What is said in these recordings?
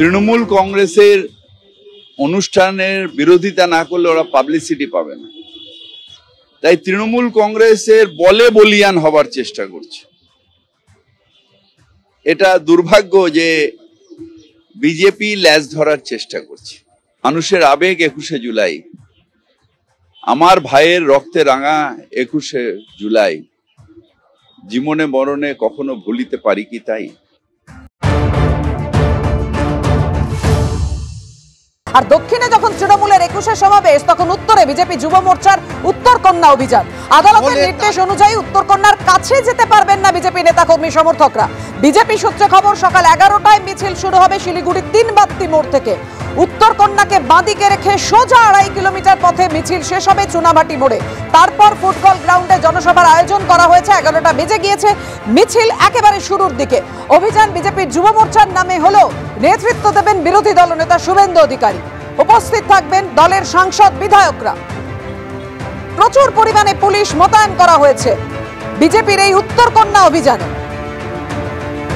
তৃণমূল কংগ্রেসের অনুষ্ঠানের বিরোধিতা না করলে ওরা পাবলিসিটি পাবে না, তাই তৃণমূল কংগ্রেসের বলে বলিয়ান হবার চেষ্টা করছে। এটা দুর্ভাগ্য যে বিজেপি ল্যাজ ধরার চেষ্টা করছে। মানুষের আবেগ 21শে জুলাই, আমার ভাইয়ের রক্তে রাঙা 21শে জুলাই, জীবনে মরণে কখনো ভুলিতে পারি কি তাই। আর দক্ষিণে যখন তৃণমূলের 21শে সমাবেশ, তখন উত্তরে বিজেপি যুব মোর্চার উত্তর কন্যা অভিযান। আদালতের নির্দেশ অনুযায়ী উত্তর কন্যার কাছে যেতে পারবেন না বিজেপি নেতাকর্মী সমর্থকরা। বিজেপি সূত্রে খবর, সকাল 11টায় মিছিল শুরু হবে শিলিগুড়ির 3 বাত্তি মোড় থেকে। উত্তর কন্যাকে বাঁদিকে রেখে সোজা 2.5 কিলোমিটার পথে মিছিল শেষ হবে চুনাভাটি মোড়ে। তারপর ফুটবল গ্রাউন্ডে জনসভার আয়োজন করা হয়েছে। 11টা বেজে গিয়েছে, মিছিল একেবারে শুরুর দিকে। অভিযান বিজেপির যুব মোর্চার নামে হলেও নেতৃত্ব দেবেন বিরোধী দলনেতা শুভেন্দু অধিকারী। উপস্থিত থাকবেন দলের সাংসদ বিধায়করা। প্রচুর পরিমাণে পুলিশ মোতায়েন করা হয়েছে বিজেপির এই উত্তর কন্যা অভিযানে।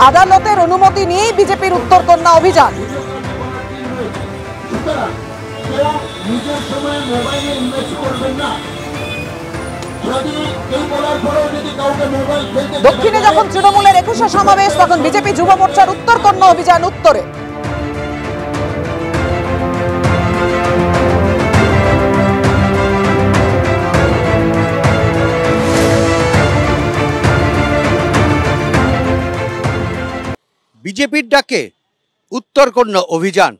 আদালতের অনুমতি নিয়েই বিজেপির উত্তর কন্যা অভিযান। দক্ষিণে যখন তৃণমূলের 21শে সমাবেশ, তখন বিজেপি যুব মোর্চার উত্তর কন্যা অভিযান উত্তরে। বিজেপির ডাকে উত্তরকন্যা অভিযান।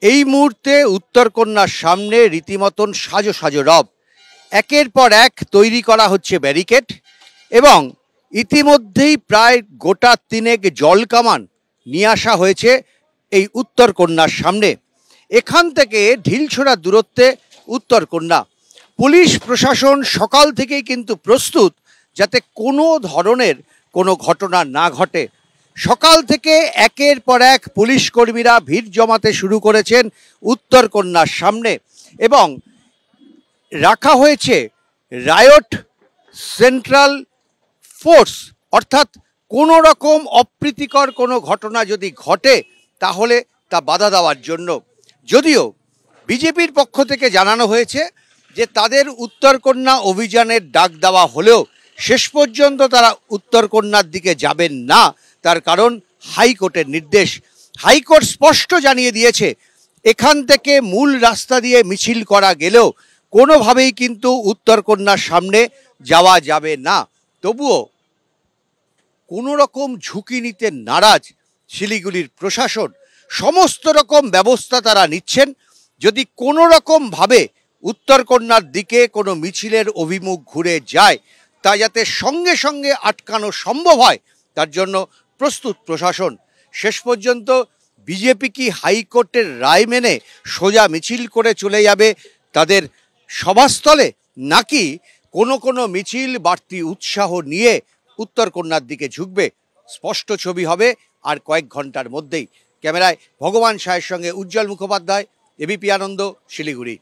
এই মুহূর্তে উত্তরকন্যার সামনে রীতিমতন সাজো সাজো রব, একের পর এক তৈরি করা হচ্ছে ব্যারিকেড এবং ইতিমধ্যেই প্রায় গোটা 3 জল কামান নিয়ে আসা হয়েছে এই উত্তরকন্যার সামনে। এখান থেকে ঢিলছোড়া দূরত্বে উত্তরকন্যা। পুলিশ প্রশাসন সকাল থেকেই কিন্তু প্রস্তুত যাতে কোনো ধরনের কোনো ঘটনা না ঘটে। সকাল থেকে একের পর এক পুলিশ কর্মীরা ভিড় জমাতে শুরু করেছেন উত্তরকন্যার সামনে এবং রাখা হয়েছে রায়ট সেন্ট্রাল ফোর্স, অর্থাৎ কোনো রকম অপ্রীতিকর কোনো ঘটনা যদি ঘটে তাহলে তা বাধা দেওয়ার জন্য। যদিও বিজেপির পক্ষ থেকে জানানো হয়েছে যে তাদের উত্তরকন্যা অভিযানের ডাক দেওয়া হলেও শেষ পর্যন্ত তারা উত্তরকন্যার দিকে যাবেন না, তার কারণ হাইকোর্টের নির্দেশ। হাইকোর্ট স্পষ্ট জানিয়ে দিয়েছে এখান থেকে মূল রাস্তা দিয়ে মিছিল করা গেলেও কোনোভাবেই কিন্তু উত্তরকন্যার সামনে যাওয়া যাবে না। তবুও কোনো রকম ঝুঁকি নিতে নারাজ শিলিগুড়ির প্রশাসন। সমস্ত রকম ব্যবস্থা তারা নিচ্ছেন, যদি কোনো রকমভাবে উত্তরকন্যার দিকে কোনো মিছিলের অভিমুখ ঘুরে যায় তা যাতে সঙ্গে সঙ্গে আটকানো সম্ভব হয় তার জন্য প্রস্তুত প্রশাসন। শেষ পর্যন্ত বিজেপি কি হাইকোর্টের রায় মেনে সোজা মিছিল করে চলে যাবে তাদের সভাস্থলে, নাকি কোনো মিছিল বাড়তি উৎসাহ নিয়ে উত্তরকন্যার দিকে ঝুঁকবে? স্পষ্ট ছবি হবে আর কয়েক ঘন্টার মধ্যেই। ক্যামেরায় ভগবান সায়ের সঙ্গে উজ্জ্বল মুখোপাধ্যায়, এবিপি আনন্দ, শিলিগুড়ি।